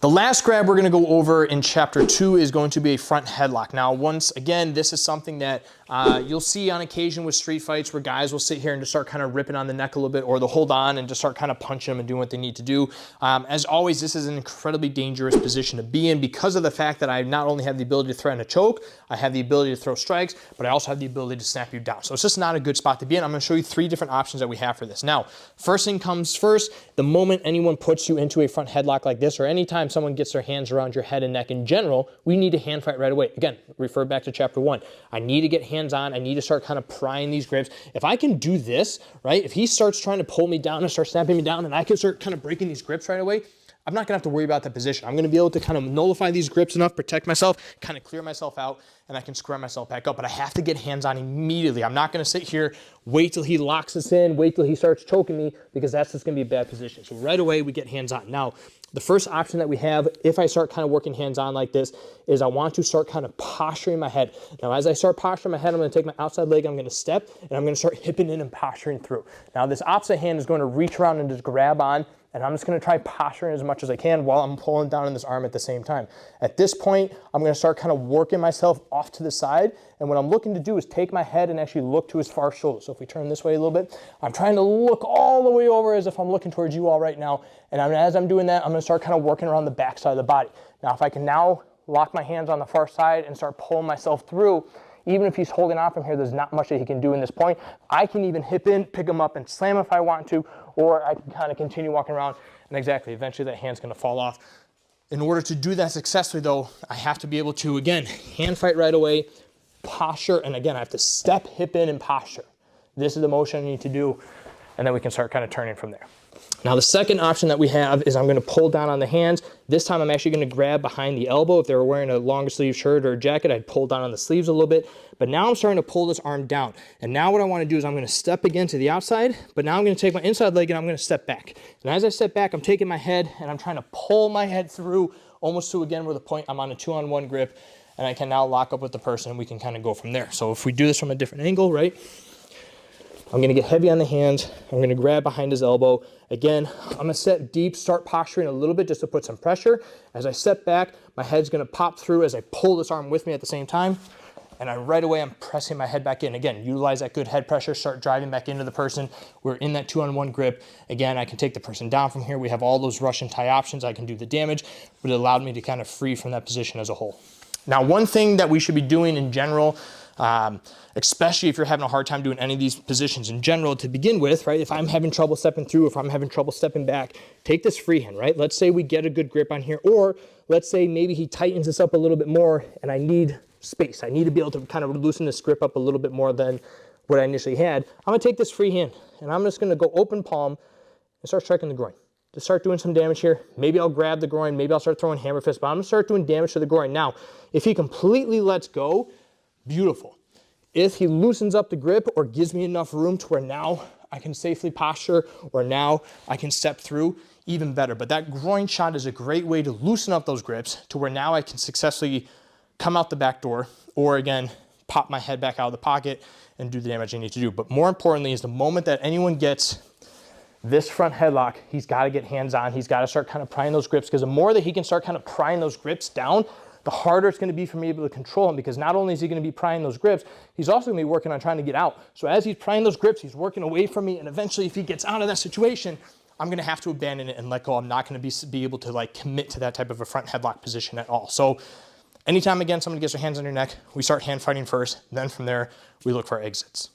The last grab we're gonna go over in chapter 2 is going to be a front headlock. Now, once again, this is something that you'll see on occasion with street fights where guys will sit here and just start kind of ripping on the neck a little bit, or they'll hold on and just start kind of punching them and doing what they need to do. As always, this is an incredibly dangerous position to be in because of the fact that I not only have the ability to threaten a choke, I have the ability to throw strikes, but I also have the ability to snap you down. So it's just not a good spot to be in. I'm gonna show you 3 different options that we have for this. Now, first thing comes first, the moment anyone puts you into a front headlock like this, or anytime someone gets their hands around your head and neck in general, we need to hand fight right away. Again, refer back to chapter 1. I need to get hands on. I need to start kind of prying these grips. If I can do this, right? If he starts trying to pull me down and start snapping me down, and I can start kind of breaking these grips right away, I'm not gonna have to worry about that position. I'm gonna be able to kind of nullify these grips enough, protect myself, kind of clear myself out, and I can square myself back up. But I have to get hands on immediately. I'm not gonna sit here, wait till he locks us in, wait till he starts choking me, because that's just gonna be a bad position. So right away, we get hands on. Now, the first option that we have, if I start kind of working hands on like this, is I want to start kind of posturing my head. Now, as I start posturing my head, I'm gonna take my outside leg, I'm gonna step, and I'm gonna start hipping in and posturing through. Now, this opposite hand is going to reach around and just grab on, and I'm just gonna try posturing as much as I can while I'm pulling down in this arm at the same time. At this point, I'm gonna start kind of working myself off to the side, and what I'm looking to do is take my head and actually look to his far shoulder. So if we turn this way a little bit, I'm trying to look all the way over as if I'm looking towards you all right now, and as I'm doing that, I'm gonna start kind of working around the back side of the body. Now, if I can now lock my hands on the far side and start pulling myself through, even if he's holding on from here, there's not much that he can do in this point. I can even hip in, pick him up, and slam if I want to, or I can kind of continue walking around, and exactly, eventually that hand's gonna fall off. In order to do that successfully though, I have to be able to, again, hand fight right away, posture, and again, I have to step, hip in, and posture. This is the motion I need to do, and then we can start kind of turning from there. Now, the second option that we have is I'm gonna pull down on the hands. This time I'm actually gonna grab behind the elbow. If they were wearing a longer sleeve shirt or a jacket, I'd pull down on the sleeves a little bit. But now I'm starting to pull this arm down. And now what I wanna do is I'm gonna step again to the outside, but now I'm gonna take my inside leg and I'm gonna step back. And as I step back, I'm taking my head and I'm trying to pull my head through almost to, again, where the point I'm on a 2-on-1 grip, and I can now lock up with the person and we can kind of go from there. So if we do this from a different angle, right? I'm gonna get heavy on the hands. I'm gonna grab behind his elbow. Again, I'm gonna set deep, start posturing a little bit just to put some pressure. As I step back, my head's gonna pop through as I pull this arm with me at the same time. And right away, I'm pressing my head back in. Again, utilize that good head pressure, start driving back into the person. We're in that 2-on-1 grip. Again, I can take the person down from here. We have all those Russian tie options. I can do the damage, but it allowed me to kind of free from that position as a whole. Now, one thing that we should be doing in general, especially if you're having a hard time doing any of these positions in general to begin with, right? If I'm having trouble stepping through, if I'm having trouble stepping back, take this free hand, right? Let's say we get a good grip on here, or let's say maybe he tightens this up a little bit more and I need space. I need to be able to kind of loosen this grip up a little bit more than what I initially had. I'm gonna take this free hand and I'm just gonna go open palm and start striking the groin. To start doing some damage here. Maybe I'll grab the groin, maybe I'll start throwing hammer fists, but I'm gonna start doing damage to the groin. Now, if he completely lets go, beautiful. If he loosens up the grip or gives me enough room to where now I can safely posture, or now I can step through, even better. But that groin shot is a great way to loosen up those grips to where now I can successfully come out the back door, or again, pop my head back out of the pocket and do the damage I need to do. But more importantly is the moment that anyone gets this front headlock, he's got to get hands on. He's got to start kind of prying those grips, because the more that he can start kind of prying those grips down, the harder it's going to be for me to be able to control him, because not only is he going to be prying those grips, he's also going to be working on trying to get out. So as he's prying those grips, he's working away from me, and eventually if he gets out of that situation, I'm going to have to abandon it and let go. I'm not going to be able to like commit to that type of a front headlock position at all. So anytime, again, somebody gets their hands on your neck, we start hand fighting first. Then from there, we look for our exits.